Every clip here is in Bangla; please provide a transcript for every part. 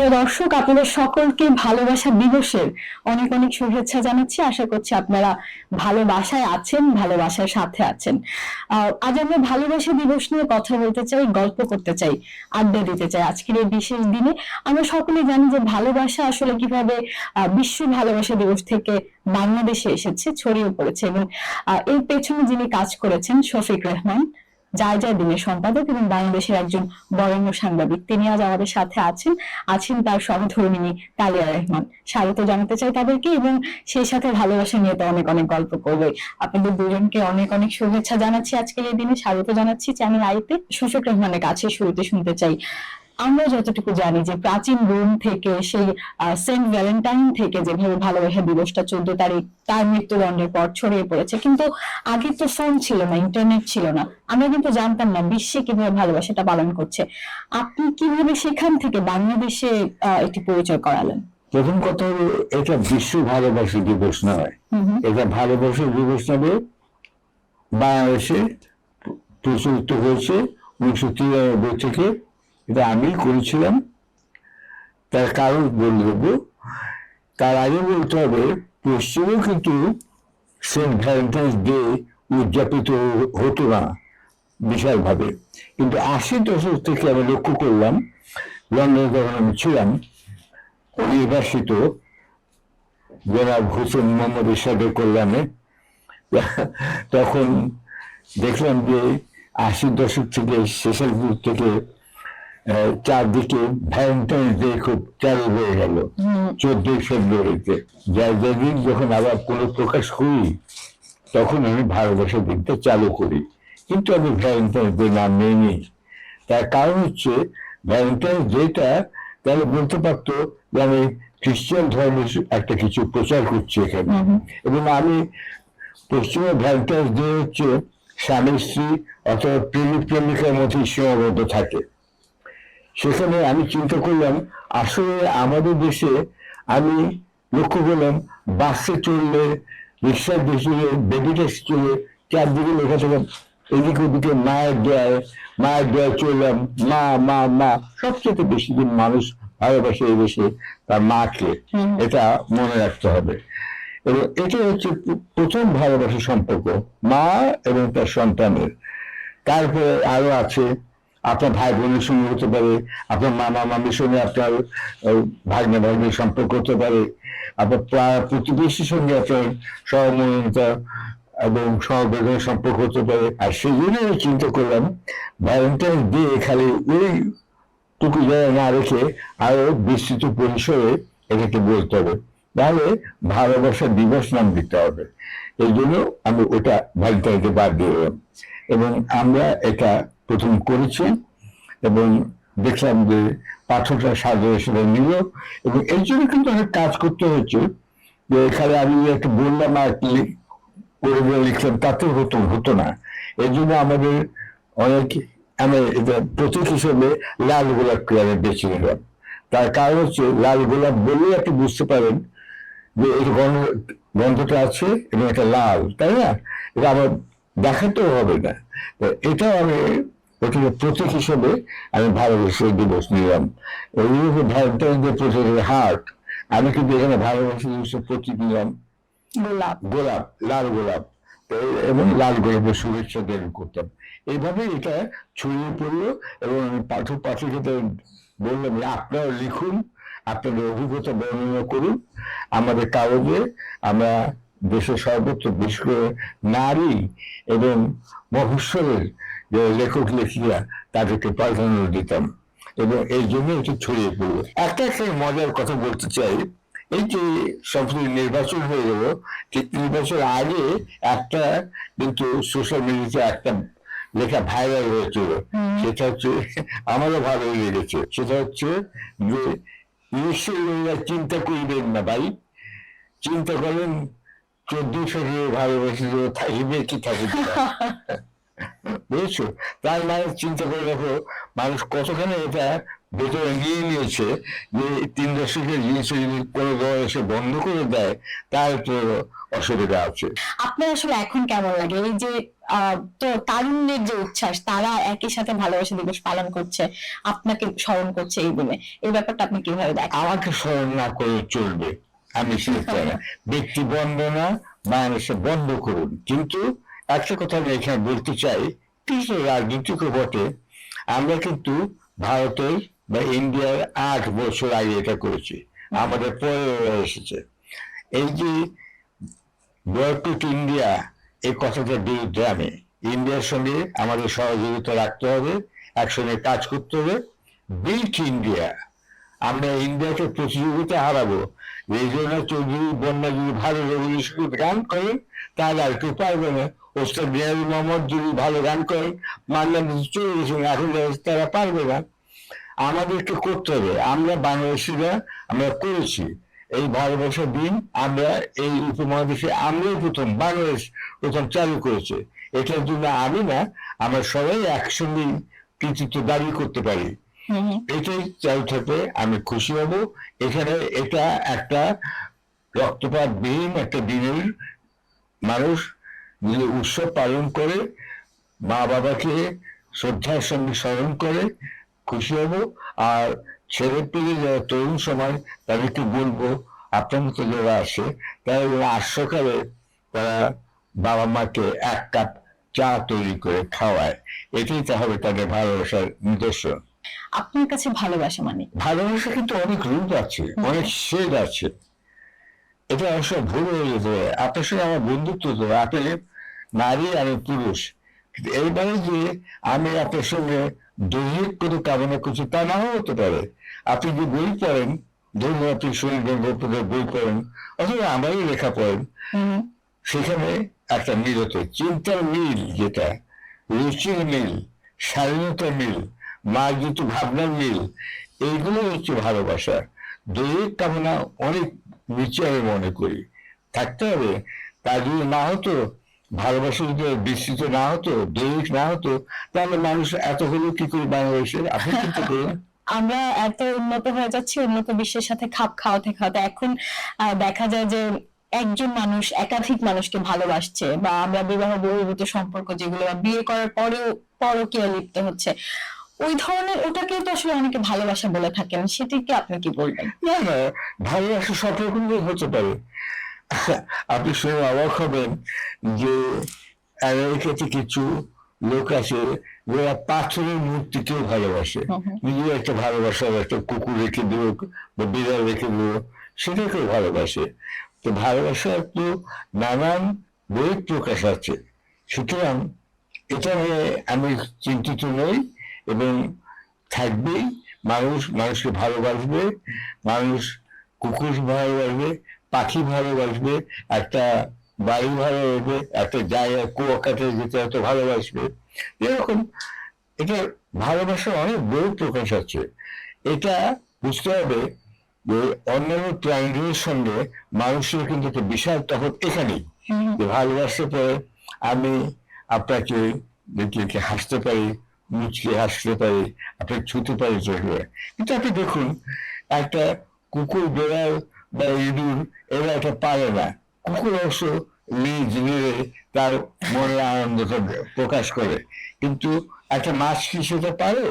প্রিয় দর্শক, আপনাদের সকলকে ভালোবাসা দিবসের অনেক অনেক শুভেচ্ছা জানাচ্ছি। আশা করছি আপনারা ভালোবাসায় আছেন, ভালোবাসার সাথে আছেন। আজ আমরা ভালোবাসা দিবস নিয়ে কথা বলতে চাই, গল্প করতে চাই, আড্ডা দিতে চাই। আজকের এই বিশেষ দিনে আমরা সকলেই জানি যে ভালোবাসা আসলে কিভাবে বিশ্ব ভালোবাসা দিবস থেকে বাংলাদেশে এসেছে, ছড়িয়ে পড়েছে, এবং এর পেছনে যিনি কাজ করেছেন শফিক রেহমান, যায় যায় দিনের সম্পাদক এবং বাংলাদেশের একজন বরেণ্য সাংবাদিক, তিনি আজ আমাদের সাথে আছেন তার সহধর্মিণী তালিয়া রহমান। স্বাগত জানাতে চাই তাদেরকে, এবং সেই সাথে ভালোবাসা নিয়ে তো অনেক অনেক গল্প করবে। আপনাদের দুজনকে অনেক অনেক শুভেচ্ছা জানাচ্ছি, আজকের এই দিনে স্বাগত জানাচ্ছি চ্যানেল আইতে। শফিক রহমানের কাছে শুরুতে শুনতে চাই, আমরা যতটুকু জানি যে প্রাচীন রোম থেকে, সেই সেন্ট ভ্যালেন্টাইন থেকে যেভাবে ভালোবাসা দিবসটা 14 তারিখ তার মৃত্যুদণ্ডের পর ছড়িয়ে পড়েছে, কিন্তু আগে তো ফোন ছিল না, ইন্টারনেট ছিল না, আমরা কিন্তু জানতাম না বিশ্বে কিভাবে ভালোবাসাটা পালন করছে। আপনি কিভাবে সেখান থেকে বাংলাদেশে এটি পরিচয় করালেন? প্রথম কথা হলো, এটা বিশ্ব ভালোবাসা দিবস নয়, এটা ভালোবাসা দিবস নামে বাংলাদেশে প্রচলিত হয়েছে 1993 থেকে। এটা আমি করেছিলাম। তার কারণ বলে দেবো। তার আগে বলতে হবে, পশ্চিমেও কিন্তু সেন্ট ভ্যালেন্টাইন্স ডে উদযাপিত হতো না বিশালভাবে, কিন্তু 80 দশক থেকে আমি লক্ষ্য করলাম, লন্ডনে যখন আমি ছিলাম নির্বাসিত জনাব হোসেন মোহাম্মদ ইরশাদের কল্যাণে, তখন দেখলাম যে 80 দশক থেকে শেষের দিক থেকে চারদিকে ভ্যালেন্টাইন্স ডে খুব চালু হয়ে গেল 14 ফেব্রুয়ারিতে। যেদিন যখন আবার কোনো প্রকাশ করি, তখন আমি ভালোবাসার দিকটা চালু করি, কিন্তু আমি ভ্যালেন্টাইন্স ডে নাম নিই। তার কারণ হচ্ছে, ভ্যালেন্টাইন্স ডেটা তাহলে বলতে পারতো যে আমি খ্রিস্টান ধর্মের একটা কিছু প্রচার করছি এখানে, এবং আমি পশ্চিমে ভ্যালেন্টাইন্স ডে হচ্ছে স্বামী স্ত্রী অথবা প্রেমিক প্রেমিকার মধ্যে সীমাবদ্ধ থাকে। সেখানে আমি চিন্তা করলাম, আসলে আমাদের দেশে আমি লক্ষ্য করলাম, বাসে চললে, রিক্সার দেশে, বেবি ট্যাক্সি চলে, চারদিকে লেখা থাকে এদিকে ওদিকে মায়ের দোয়ায় চললাম, মা মা মা। সবচেয়ে বেশি দিন মানুষ ভালোবাসে এই দেশে তার মাকে, এটা মনে রাখতে হবে। এবং এটা হচ্ছে প্রথম ভালোবাসার সম্পর্ক, মা এবং তার সন্তানের। তারপরে আরো আছে, আপনার ভাই বোনের সঙ্গে হতে পারে, আপনার মামা মামির সঙ্গে আপনার ভাগ্নে ভাগ্নের সম্পর্ক হতে পারে, আপনার প্রতিবেশীর সঙ্গে আপনার সহমর্মিতা এবং সহবেদনের সম্পর্ক হতে পারে। আর সেই জন্য আমি চিন্তা করলাম, ভ্যালেন্টাইন্স ডে খালি ওইটুকু জায়গায় না রেখে আরো বিস্তৃত পরিসরে এটাকে বলতে হবে, তাহলে ভালোবাসা দিবস নাম দিতে হবে। এই জন্য আমি ওটা ভ্যালেন্টাইন্স ডে বাদ দিলাম, এবং আমরা এটা প্রথম করেছি, এবং দেখলাম যে পাঠকরা সাদরে সেটা নিল, এবং এই জন্য কিন্তু অনেক কাজ করতে হয়েছে। যে এখানে আমি একটা বললাম আর করে লিখলাম, তাতে হতো না। এই জন্য আমাদের অনেক, আমি এটা প্রতীক হিসেবে লাল গোলাপকে আমি বেছে নিলাম। তার কারণ হচ্ছে, লাল গোলাপ বললেই আপনি বুঝতে পারেন যে এই গন্ধটা আছে এবং এটা লাল, তাই না? এটা আমার দেখাতেও হবে না। এটাও আমি ওটাকে প্রতীক হিসেবে আমি ভালোবাসা দিবস নিলাম। এইভাবে ভ্যালেন্টাইন্স ডে প্রতীক হার্ট, আমি কিন্তু এখানে ভালোবাসা দিবসের প্রতীক নিলাম গোলাপ, লাল গোলাপ, এবং লাল গোলাপের শুভেচ্ছা জ্ঞাপন করতাম। এইভাবে এটা ছড়িয়ে পড়লো, এবং আমি পাঠকদের বললাম, আপনারা লিখুন, আপনাদের অভিজ্ঞতা বর্ণনা করুন আমাদের কাগজে। আমরা দেশের সর্বত্র, বিশেষ করে নারী এবং মফস্বলের যে লেখক লেখিকা, তাদেরকে প্রাধান্য দিতাম, এবং এই জন্য এটা ছড়িয়ে পড়লো। একটা মজার কথা বলতে চাই, এই যে সম্প্রতি নির্বাচন হয়ে গেল, ঠিক নির্বাচন আগে একটা কিন্তু সোশ্যাল মিডিয়াতে একটা লেখা ভাইরাল হয়েছিল, সেটা হচ্ছে, আমারও ভালো লেগেছে। সেটা হচ্ছে যে, নিশ্চয়ই চিন্তা করবেন না ভাই, চিন্তা করেন 14 ফেব্রুয়ারি ভালোবাসি থাকিবে কি থাকিবে না। বুঝছো? তার মানে চিন্তা করে দেখো মানুষ কতখানি এটা ভেতরে নিয়ে নিয়েছে যে 3 দশকের জিনিস যদি কোনো দল এসে বন্ধ করে দেয় তার তো অসুবিধা আছে। আপনার আসলে এখন কেমন লাগে এই যে তো তারুণ্যের যে উচ্ছ্বাস, তারা একই সাথে ভালোবাসা দিবস পালন করছে, আপনাকে স্মরণ করছে এই দিনে, এই ব্যাপারটা আপনি কিভাবে দেখেন? আমাকে স্মরণ না করে চলবে, আমি সেটা চাই না। ব্যক্তি বন্দনা বাংলাদেশে বন্ধ করুন, কিন্তু একটা কথা আমি এখানে বলতে চাই, কিছু রাজনীতিকও বটে। আমরা কিন্তু ভারতের বা ইন্ডিয়ার 8 বছর আগে এটা করেছি, আমাদের পরে ওরা এসেছে। এই যে বয়কট ইন্ডিয়া, এই কথাটার বিরুদ্ধে আমি। ইন্ডিয়ার সঙ্গে আমাদের সহযোগিতা রাখতে হবে, একসঙ্গে কাজ করতে হবে। বিল্ট ইন্ডিয়া, আমরা ইন্ডিয়াকে প্রতিযোগিতা হারাবো। রেজনা চৌধুরী বন্যা যদি ভালো রেভলিউশন গান করেন তাহলে আর কেউ পারবে না। ওস্তাদ বিহারি মোহাম্মদ যদি ভালো গান করেন, মানলাম চলে গেছেন, এখন তারা পারবে না। আমাদেরকে করতে হবে। আমরা বাংলাদেশিরা আমরা করেছি এই ভালোবাসার দিন, আমরা এই উপমহাদেশে আমরাই প্রথম, বাংলাদেশ প্রথম চালু করেছে। এটার জন্য আমি না, আমরা সবাই একসঙ্গে কৃতিত্ব দাবি করতে পারি। এটাই চালু থাকলে আমি খুশি হব। এখানে এটা একটা রক্তপাতবিহীন একটা দিনের মানুষ যদি উৎসব পালন করে, মা বাবাকে শ্রদ্ধার সঙ্গে স্মরণ করে খুশি হব। আর ছেলে পেলে যারা তরুণ সময়, তাদেরকে বলবো আপনার মতো যারা আছে তারা আজ সকালে তারা বাবা মাকে 1 কাপ চা তৈরি করে খাওয়ায়। এটাই তাহলে তাদের ভালোবাসার নিদর্শন। আপনার কাছে ভালোবাসা মানে? ভালোবাসা কিন্তু অনেক রূপ আছে, অনেক শেড আছে। এটা অবশ্য ভুল হয়ে যেতে পারে। আপনার সঙ্গে আমার বন্ধুত্ব তো, আপনি নারী আমি পুরুষ, কিন্তু এইবারে যে আমি আপনার সঙ্গে দৈহিক কোনো কামনা করছি তা নাও হতে পারে। আপনি যে বই পড়েন, ধরুন আপনি শরীর গঙ্গোপাধ্যায়ের বই পড়েন অথবা আমারই লেখা পড়েন, সেখানে একটা মিল হতো, চিন্তার মিল, যেটা রুচির মিল, স্বাধীনতার মিল, মার্জিত ভাবনার মিল, এইগুলো হচ্ছে ভালোবাসা। দৈহিক কামনা অনেক নিচে আমি মনে করি থাকতে হবে। তা যদি না হতো, ভালোবাসা যদি বিস্তৃত না হতো, দৈহিক না হতো, তাহলে মানুষ এত হলো কি করে বাংলাদেশে? আপনি চিন্তা করুন। আমরা এত উন্নত হয়ে যাচ্ছি, উন্নত বিশ্বের সাথে খাপ খাওয়াতে খাওয়াতে এখন দেখা যায় যে একজন মানুষ একাধিক মানুষকে ভালোবাসছে, বা আমরা বিবাহ বহির্ভূত সম্পর্ক যেগুলো, বা বিয়ে করার পরেও পরকীয়া লিপ্ত হচ্ছে, ওই ধরনের ওটাকে তো আসলে অনেকে ভালোবাসা বলে থাকেন। সেটিকে আপনি কি বলবেন? না না, ভালোবাসা সব রকমের হতে পারে। আপনি শুনে অবাক হবেন যে আমেরিকাতে কিছু লোক আছে যারা পাথরের মূর্তিকেও ভালোবাসে। নিজের একটা ভালোবাসা, একটা কুকুর রেখে দেবো বা বিড়াল রেখে দেবো, সেটাকেও ভালোবাসে। তো ভালোবাসার তো নানান বই প্রকাশ আছে। সুতরাং এটা নিয়ে আমি চিন্তিত নই, এবং থাকবেই। মানুষ মানুষকে ভালোবাসবে, মানুষ কুকুর ভালোবাসবে, পাখি ভালোবাসবে, একটা বাড়ি ভালোবাসবে, একটা জায়গা কুয়াকাটা যেতে হয়তো ভালোবাসবে। এরকম এটা ভালোবাসার অনেক বই প্রকাশ আছে। এটা বুঝতে হবে যে অন্যান্য প্রাণীদের সঙ্গে মানুষের কিন্তু একটা বিশাল তফাৎ এখানেই, যে ভালোবাসার পরে আমি আপনাকে দেখে হাসতে পারি, মুচকে হাসতে পারি, আপনাকে ছুতে পারি চোখে। কিন্তু আপনি দেখুন, একটা কুকুর, বেড়াল বা ইঁদুর এরা এটা পারে না। কুকুর অবশ্য নিজ নিয়ে তার মনের আনন্দটা প্রকাশ করে, কিন্তু একটা মাছ কি সেটা পারে?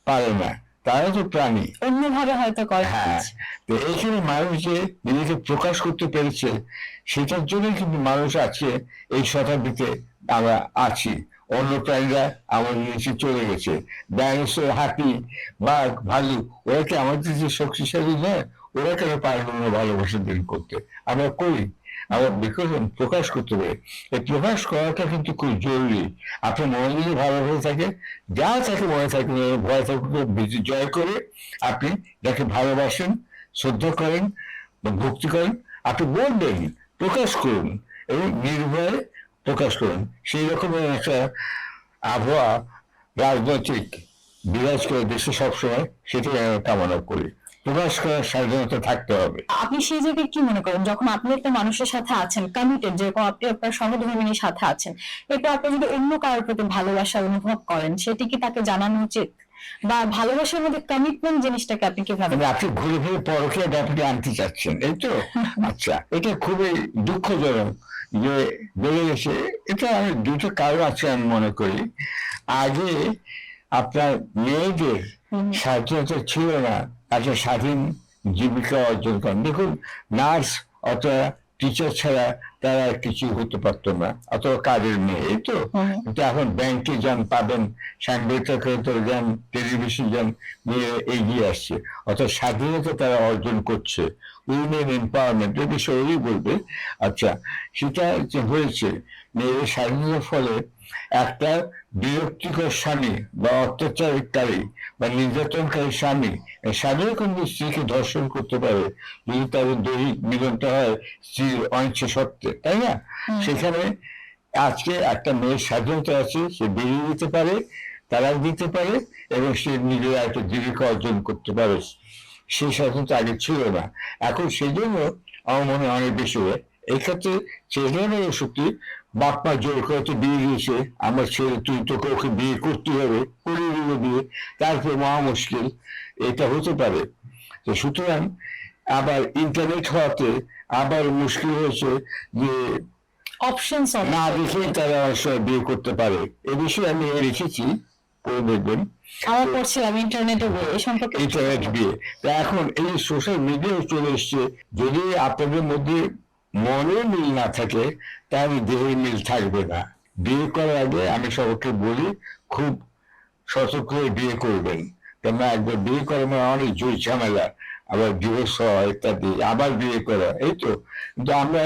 পারে না। তারা তো প্রাণী, অন্যভাবে হয়তো করে। হ্যাঁ। তো এইখানে মানুষ যে নিজেকে প্রকাশ করতে পেরেছে, সেটার জন্যই কিন্তু মানুষ আছে এই শতাব্দীতে আমরা আছি। অন্য প্রাণীরা আমাদের নিচে চলে গেছে। ডাইনোসর, হাতি, বাঘ, ভালু, ওরা কি আমাদের যে শক্তিশালী নয়? ওরা কেন পারল না ভালোবাসা দিন করতে? আমরা করি। আমরা বিকশন প্রকাশ করতে পারি। এই প্রকাশ করাটা কিন্তু খুব জরুরি। আপনার মনে যদি ভালোভাবে থাকে, যা থাকে মনে থাকে, ভয় থাকুক, জয় করে আপনি যাকে ভালোবাসেন, শ্রদ্ধা করেন বা ভক্তি করেন, আপনি বলবেন, প্রকাশ করুন, এবং নির্ভয়ে প্রকাশ করুন। সেই রকমের একটা আবহাওয়া রাজনৈতিক বিরাজ করে দেশে সবসময়, সেটাই আমি কামনা করি। প্রকাশ করার স্বাধীনতা থাকতে হবে। আপনি সেই জায়গায় কি মনে করেন, যখন আপনি একটা মানুষের সাথে আছেন, কমিটেড, যেরকম আপনি আপনার সহধর্মিনীর সাথে আছেন, এরপর আপনি যদি অন্য কারোর প্রতি ভালোবাসা অনুভব করেন, সেটি কি তাকে জানানো উচিত? বা ভালোবাসার মধ্যে কমিটমেন্ট জিনিসটাকে আপনি কিভাবে মানে আপনি ঘুরে ফিরে পরকীয়া ব্যাপারে আনতে চাচ্ছেন, এই তো? আচ্ছা, এটা খুবই দুঃখজনক যে বেড়ে গেছে। এটা আমি দুটো কারণ আছে আমি মনে করি। আগে আপনার মেয়েদের স্বাধীনতা ছিল না একটা স্বাধীন জীবিকা অর্জন করেন। দেখুন, নার্স অথবা টিচার ছাড়া তারা কিছু হতে পারতো না, অথবা কাজের মেয়ে, এই তো? কিন্তু এখন ব্যাংকে যান পাবেন, সাংবাদিকতা যান, টেলিভিশন যান, নিয়ে এগিয়ে আসছে, অর্থাৎ স্বাধীনতা তারা অর্জন করছে। উইমেন এম্পাওয়ারমেন্ট এ বিষয়ে বলবে। আচ্ছা, সেটা যে হয়েছে মেয়েদের স্বাধীনতার ফলে একটা বিরক্তিকর স্বামী বা অত্যাচারকারী বা নির্যাতনকারী স্বামী, স্বামীও কিন্তু স্ত্রীকে ধর্ষণ করতে পারে যদি তাদের দৈহিক মিলনটা হয় স্ত্রীর অনিচ্ছা সত্ত্বে, তাই না? সেখানে আজকে একটা মেয়ের স্বাধীনতা আছে, সে বেরিয়ে যেতে পারে, তালাক দিতে পারে, এবং সে নিজের একটা জীবিকা অর্জন করতে পারে। সেই স্বাধীনতা আগে ছিল না। এখন সেই জন্য আমার মনে হয় অনেক বেশি হয়। এক্ষেত্রে ছেলেমেয়েরও সত্যি বাপ মা জোর করে তো বিয়ে দিয়েছে, আমার ছেলে তুই তোকে ওকে বিয়ে করতে হবে, করে দিবে বিয়ে, তারপরে মহা মুশকিল, এটা হতে পারে। তো সুতরাং আবার ইন্টারনেট হওয়াতে আবার মুশকিল হয়েছে যে অপশনস না দেখেই তারা আসলে বিয়ে করতে পারে। এ বিষয়ে আমি লিখেছি, পড়ে দেখবেন। আমরা পড়ছিলাম ইন্টারনেটে এই সম্পর্কে। ইন্টারনেট বিয়ে, তা এখন এই সোশ্যাল মিডিয়াও চলে এসছে। যদি আপনাদের মধ্যে মনের মিল না থাকে তাহলে দেহের মিল থাকবে না। বিয়ে করার আগে আমি সবাইকে বলি, খুব সতর্ক হয়ে বিয়ে করবেন, কেননা একবার বিয়ে করা মানে অনেক জোর ঝামেলা, আবার ডিভোর্স হওয়া ইত্যাদি, আবার বিয়ে করা, এই তো? কিন্তু আমরা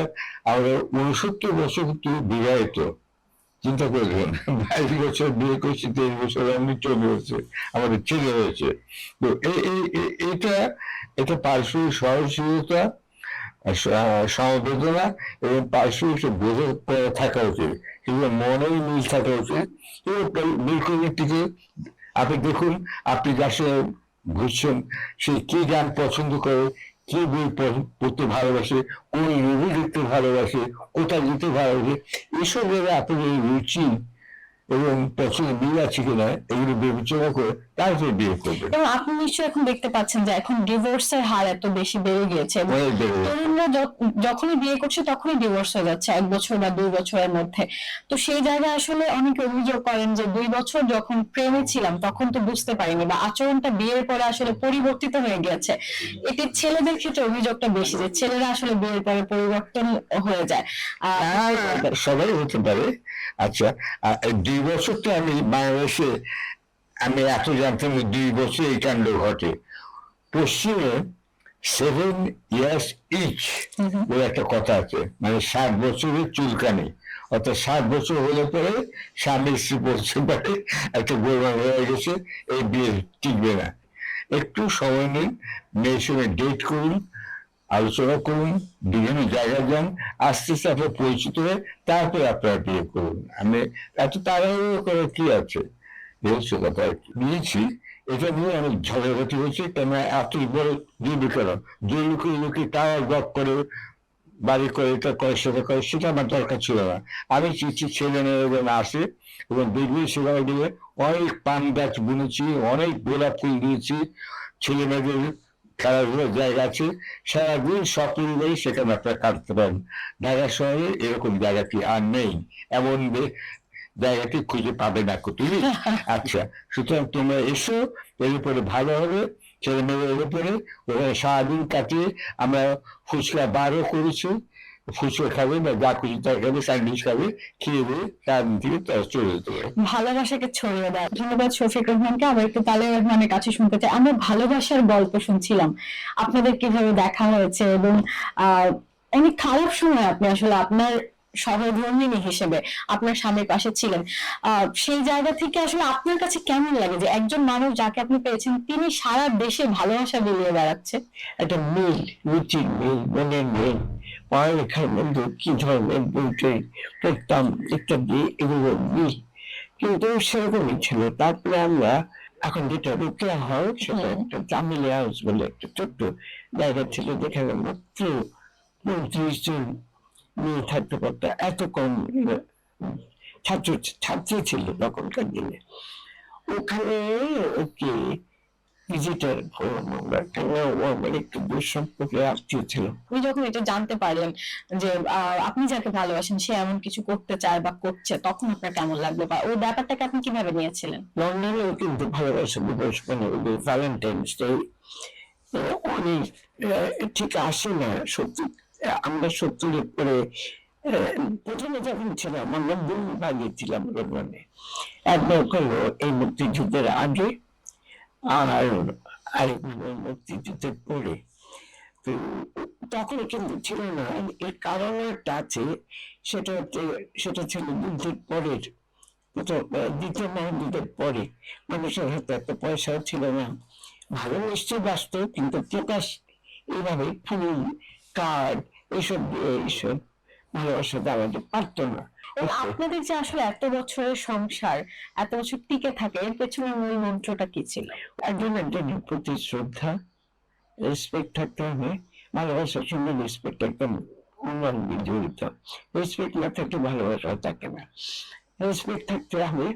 69 বছর কিন্তু বিবাহিত, চিন্তা করবেন। 22 বছর বিয়ে করছি, 23 বছর এমনি চলে হয়েছে, আমাদের ছেলে হয়েছে। তো এটা এটা পারিশ্রমিক সহনশীলতা, সমবেদনা এবং পারিশ্রমিক বোঝা থাকা উচিত, কিন্তু মনের মিল থাকা উচিত। মিল করে টিকে আপনি দেখুন, আপনি যার সাথে ঘুরছেন সে কি গান পছন্দ করে, কি বই পড়তে ভালোবাসে, কোন মুভি দেখতে ভালোবাসে, কোথায় যেতে ভালোবাসে, এসব জায়গায় আপনাদের রুচি এবং পছন্দ মিল আছে কিনা এগুলো বিবেচনা করে তারপরে বিয়ে করবেন। এবং আপনি নিশ্চয়ই এখন দেখতে পাচ্ছেন যে এখন ডিভোর্সের হার এত বেশি বেড়ে গিয়েছে, তরুণরা যখনই বিয়ে করছে তখনই ডিভোর্স হয়ে যাচ্ছে 1 বছর বা 2 বছরের মধ্যে। তো সেই জায়গায় আসলে অনেকে অভিযোগ করেন যে 2 বছর যখন প্রেমে ছিলাম তখন তো বুঝতে পারিনি, বা আচরণটা বিয়ের পরে আসলে পরিবর্তিত হয়ে গেছে। এটি ছেলেদের ক্ষেত্রে অভিযোগটা বেশি, যে ছেলেরা আসলে বিয়ের পরে পরিবর্তন হয়ে যায়। সবাই হতে পারে। আচ্ছা, 2 বছর তো আমি বাংলাদেশে আমি এত জানতাম 2 বছর এই কাণ্ড ঘটে। পশ্চিমে 7 years ইচ বলে একটা কথা আছে, মানে 7 বছরের চুলকানি, অর্থাৎ 7 বছর হলে পরে স্বামী স্ত্রী বলতে পারে একটা গোলমাল হয়ে গেছে, এই বিয়ে টিকবে না। একটু সময় নিন, মেয়ের সঙ্গে ডেট করুন, আলোচনা করুন, বিভিন্ন জায়গায় যান, আস্তে আস্তে আপনার পরিচিত হয়ে তারপরে আপনারা বিয়ে করুন। আমি এত তাড়াহুড়ো করে কি আছে, এই হচ্ছে কথা। নিয়েছি, এটা নিয়ে অনেক ঝগড়াঝাটি হয়েছে, কেন এত বড় জীবিকরণ, যে লোকে টাওয়ার ব্লক করে, বাড়ি করে, এটা করে, সেটা করে, সেটা আমার দরকার ছিল না। আমি চিঠি ছেলে মেয়েরা আসে এবং দেখবি সেখানে গিয়ে অনেক পান গাছ বুনেছি, অনেক গোলাপ ফুল দিয়েছি, ছেলে মেয়েদের খেলাধুলার জায়গা আছে, সারাদিন সব পরিবারই সেখানে আপনারা কাটতে পারেন। ঢাকা শহরে এরকম জায়গাটি আর নেই, এমন জায়গাটি খুঁজে পাবে না তুমি। আচ্ছা, সুতরাং তোমরা এসো, এর উপরে ভালো হবে, ছেলে মেয়েদের উপরে ওখানে সারাদিন কাটিয়ে আমরা ফুচকা বারও করেছি, ফুচকা খাবে বা যা খুশি তাই খাবে, স্যান্ডউইচ খাবে, খেয়ে দিয়ে সারাদিন থেকে তারা চলে যেতে পারে। ভালোবাসাকে ছড়িয়ে দেয়। ধন্যবাদ শফিক রহমানকে। আবার একটু তালের রহমানের কাছে শুনতে চাই। আমরা ভালোবাসার গল্প শুনছিলাম, আপনাদের কিভাবে দেখা হয়েছে, এবং অনেক খারাপ সময় আপনি আসলে আপনার সহধর্মিণী হিসেবে আপনার স্বামীর পাশে ছিলেন। সেই জায়গা থেকে আসলে আপনার কাছে কেমন লাগে যে একজন মানুষ যাকে আপনি পেয়েছেন তিনি সারা দেশে ভালোবাসা বিলিয়ে বেড়াচ্ছে? একটা মিল, রুচির মিল, মনের মিল, পড়ালেখার মধ্যে কি ধরনের বই পড়তাম ইত্যাদি, এগুলো মিল কিন্তু সেরকমই ছিল। তারপরে আমরা এখন যেটা রুকিয়া হাউস, সেটা একটা জামিলি হাউস বলে একটা ছোট্ট জায়গা ছিল, যেখানে মাত্র 35 জন মেয়ে থাকতে পারতো, এত কম ছাত্র ছাত্রী ছিল তখনকার দিনে। ওখানে ওকে ভিজিটার মানে একটু দূর সম্পর্কে আত্মীয় ছিল। আপনি যখন এটা জানতে পারলেন যে আপনি যাকে ভালোবাসেন সে এমন কিছু করতে চায় বা করছে, তখন আপনার কেমন লাগলো বা ওই ব্যাপারটাকে আপনি কিভাবে নিয়েছিলেন? লন্ডনেও কিন্তু ভালোবাসা দিবস মানে ভ্যালেন্টাইন্স ডে অনেক ঠিক আসে না সত্যি। আমরা 70-এর পরে প্রথমে যখন ছিলাম আমরা দুই ভাগে ছিলাম লন্ডনে। একবার হলো এই মুক্তিযুদ্ধের আগে আর আরেক মুক্তিযুদ্ধের পরে। তো তখন কিন্তু ছিল না, এর কারণ একটা আছে, সেটা ছিল যুদ্ধের পরের দ্বিতীয় মহাযুদ্ধের পরে মানুষের হাতে এত পয়সাও ছিল না, ভালো নিশ্চয়ই বাঁচত কিন্তু প্রকাশ এইভাবে ফুল কার্ড এইসব ভালোবাসা দেওয়াতে পারতো না। আপনাদের যে আসলে এত বছরের সংসার এত বছর টিকে থাকে, এর পেছনে মূল মন্ত্রটা কি ছিল? একজনের প্রতি শ্রদ্ধা, রেসপেক্ট থাকতে হবে। ভালোবাসার সঙ্গে রেসপেক্ট একদম অঙ্গাঙ্গি জড়িত। রেসপেক্ট না থাকলে ভালোবাসা থাকে না। রেসপেক্ট থাকতে হবে।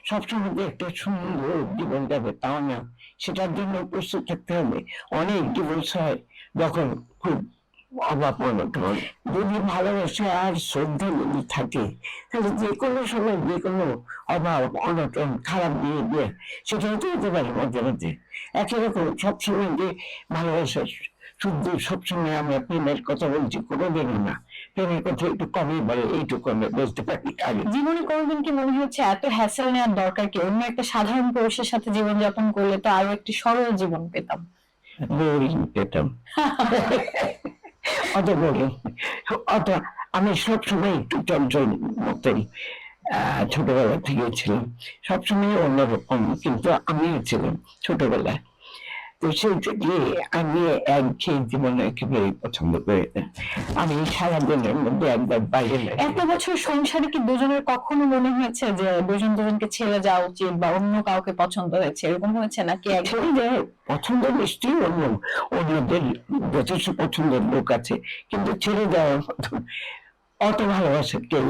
সবসময় যে একটা সুন্দর জীবন যাবে তাও না, সেটার জন্য প্রস্তুত থাকতে হবে। অনেক ডিভোর্স হয় যখন খুব অভাব অনটন। যদি ভালোবাসা আর শ্রদ্ধা যদি থাকে তাহলে যে কোনো সময় যে কোনো অভাব অনটন খারাপ দিয়ে সেটা হতে পারে মধ্যে মধ্যে। একই রকম সবসময় যে ভালোবাসা শুদ্ধ, সবসময় আমরা প্রেমের কথা বলছি কোনোদিনও না। প্রেমের কথা একটু কমই বলে, এইটুকু আমরা বলতে পারি। আগে জীবনে কোনোদিন কি মনে হচ্ছে এত হ্যাসেল নেওয়ার দরকার কি, অন্য একটা সাধারণ পুরুষের সাথে জীবনযাপন করলে তো আরো একটি সরল জীবন পেতাম? বোরিং পেতাম। অত বোরিং, অত আমি সবসময় একটু চঞ্চল মতোই ছোটবেলা থেকে ছিলাম, সবসময় অন্যরকম, কিন্তু আমিও ছিলাম ছোটবেলায়। তো সেই থেকে আমি একঘেয়ে জীবন একেবারেই পছন্দ করি না। আমি সারাদিনের মধ্যে একবার বাইরে। এত বছর সংসারে কি দুজনের কখনো মনে হয়েছে যে দুজন দুজনকে ছেড়ে যাওয়া উচিত বা অন্য কাউকে পছন্দ হয়েছে, এরকম হয়েছে নাকি? ছেড়ে যায় পছন্দ নিশ্চয়ই অন্যদের যথেষ্ট পছন্দের লোক আছে, কিন্তু ছেড়ে যাওয়ার মতো অত ভালোবাসে কেউ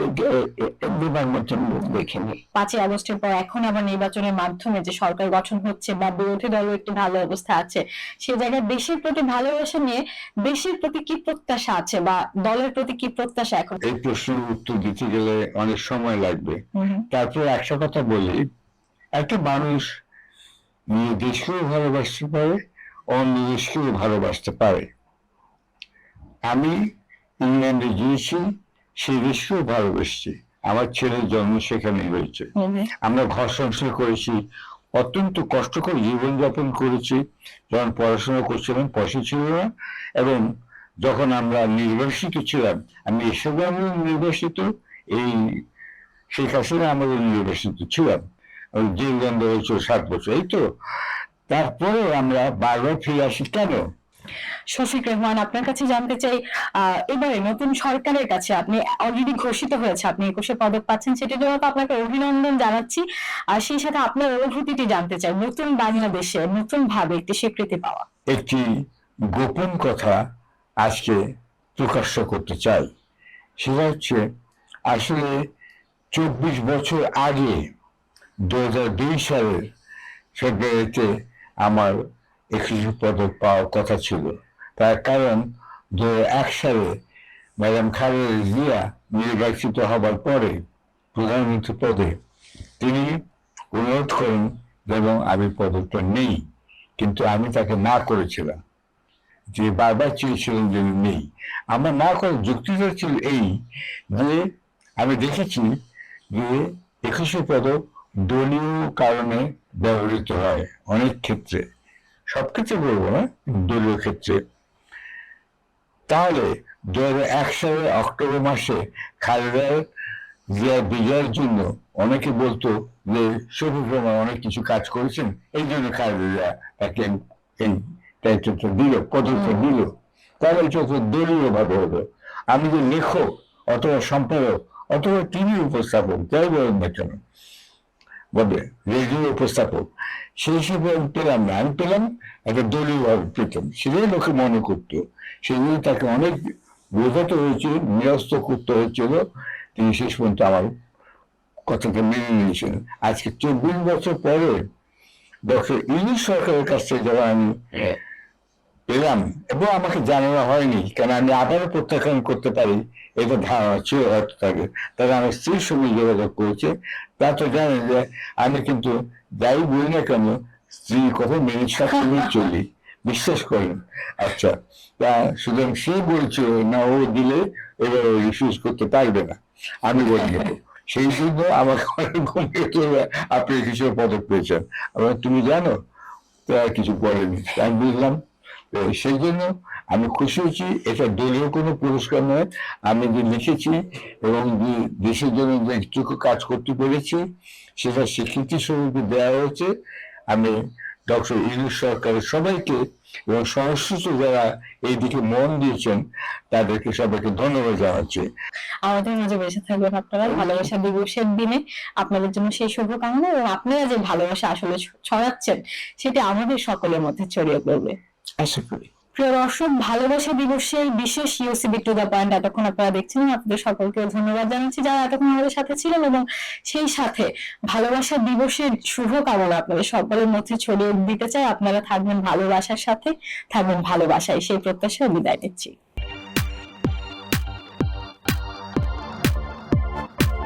দেবার মতন লোক দেখিনি। 5ই আগস্টের পর এখন আবার নির্বাচনের মাধ্যমে যে সরকার গঠন হচ্ছে বা বিরোধী দলও একটি ভালো অবস্থা আছে, সে জায়গায় দেশের প্রতি ভালোবাসা নিয়ে দেশের প্রতি কি প্রত্যাশা আছে বা দলের প্রতি কি প্রত্যাশা এখন? এই প্রশ্নের উত্তর দিতে গেলে অনেক সময় লাগবে। তারপরে একটা কথা বলি, একটা মানুষ নিজ দেশকেও ভালোবাসতে পারে, অন্য দেশকেও ভালোবাসতে পারে। আমি ইংল্যান্ডে গিয়েছি, সেই দেশকেও ভালোবেসেছি। আমার ছেলের জন্ম সেখানে হয়েছে। আমরা ঘর সংসার করেছি, অত্যন্ত কষ্ট করে জীবনযাপন করেছি। যখন পড়াশোনা করছিলাম পয়সা ছিল না, এবং যখন আমরা নির্বাসিত ছিলাম, আমি এসবে আমি নির্বাসিত, এই শেখ হাসিনা আমাদের নির্বাসিত ছিলাম, জেল বন্ধ হয়েছে 7 বছর। এই তো, তারপরে আমরা বারবার ফিরে আসি কেন? শফিক রেহমান, আপনার কাছে জানতে চাই, এবারে নতুন সরকারের কাছে আপনি অলরেডি ঘোষিত হয়েছে, আপনি 21 পদক পাচ্ছেন, সেটার জন্য তো আপনাকে অভিনন্দন জানাচ্ছি। আর সেই সাথে আপনার অনুভূতিটি জানতে চাই, নতুন বাংলাদেশে নতুন ভাবে একটি স্বীকৃতি পাওয়া। একটি গোপন কথা আজকে প্রকাশ্য করতে চাই। সেটা হচ্ছে, আসলে 24 বছর আগে 2002 সালের ফেব্রুয়ারিতে আমার 21 পদক পাওয়ার কথা ছিল। তার কারণ 2001 সালে ম্যাডাম খালেদা জিয়া নির্বাচিত হবার পরে প্রধানমন্ত্রী পদে তিনি অনুরোধ করেন এবং আমি পদকটা নেই, কিন্তু আমি তাকে না করেছিলাম, যে বারবার চেয়েছিলেন যে নেই। আমার না করার যুক্তিটা ছিল এই যে আমি দেখেছি যে 21 পদক দলীয় কারণে ব্যবহৃত হয় অনেক ক্ষেত্রে, সব ক্ষেত্রে বলবো না, দলীয় ক্ষেত্রে। তাহলে 2001 সালের অক্টোবর মাসে খালেদা জিয়ার বিজয়ের জন্য অনেকে বলতো যে শফিক রহমান অনেক কিছু কাজ করেছেন, এই জন্য খালেদা জিয়া তাকে এই দায়িত্বটা দিল, পদকটা দিল। তাহলে এটা তো দলীয় ভাবে হলো। আমি যে লেখক অথবা সম্পাদক অথবা টিভি উপস্থাপক, যাই বলেন না কেন, বলে রেডিও উপস্থাপক, সেই হিসেবে পেলাম না। আমি পেলাম একটা দলীয় ভাবে পেতাম, সেটাই লোকে মনে করতো। সেজন্য তাকে অনেক বোঝাতে হয়েছিল, নিরস্ত করতে হয়েছিল। তিনি শেষ পর্যন্ত আমার কথাটা মেনে নিয়েছেন। আজকে 24 বছর পরে ডক্টর ইউনূস সরকারের কাছ থেকে যখন আমি পেলাম, এবং আমাকে জানানো হয়নি, কারণ আমি আবারও প্রত্যাখ্যান করতে পারি এটা ধারণা ছিল হয়তো তাকে, তারা আমার স্ত্রীর সঙ্গে যোগাযোগ করেছে। তা তো জানেন যে আমি কিন্তু যাই বলি না কেন স্ত্রীর কথা মেনে সবসময় চলি, বিশ্বাস করেন। আচ্ছা, তা সুতরাং সে বলছে না ও দিলে এবার ও রিফিউজ করতে পারবে না, আমি বলে দেবো। সেই জন্য আমাকে অনেক ঘুমিয়ে তোলা আপনি কিছু পদক পেয়েছেন। আবার তুমি জানো, তো আর কিছু বলেনি, আমি বুঝলাম। তো সেই জন্য আমি খুশি হয়েছি। এটা দলীয় কোনো পুরস্কার নয়, আমি যে লিখেছি এবং যে দেশের জন্য যে একটুকু কাজ করতে পেরেছি সেটা স্বীকৃতি স্বরূপ দেওয়া হয়েছে। আমি ডক্টর ইউনূস সরকারের সবাইকে এবং সংশ্লিষ্ট যারা এই দিকে মন দিয়েছেন তাদেরকে সবাইকে ধন্যবাদ জানাচ্ছি। আমাদের মাঝে বেঁচে থাকবেন আপনারা ভালোবাসা দিবসের দিনে। আপনাদের জন্য সেই শুভকামনা, এবং আপনারা যে ভালোবাসা আসলে ছড়াচ্ছেন সেটা আমাদের সকলের মধ্যে ছড়িয়ে পড়বে আশা করি। প্রিয় দর্শক, ভালোবাসা দিবসের বিশেষ ইউসিবি টু দ্য পয়েন্ট এতক্ষণ আপনারা দেখছিলেন। আপনাদের সকলকে ধন্যবাদ জানাচ্ছি যারা এতক্ষণ আমাদের সাথে ছিলেন, এবং সেই সাথে ভালোবাসা দিবসের শুভকামনা আপনাদের সকলের মধ্যে ছড়িয়ে দিতে চাই। আপনারা থাকবেন ভালোবাসার সাথে, থাকবেন ভালোবাসায়, সেই প্রত্যাশায় বিদায় নিচ্ছি।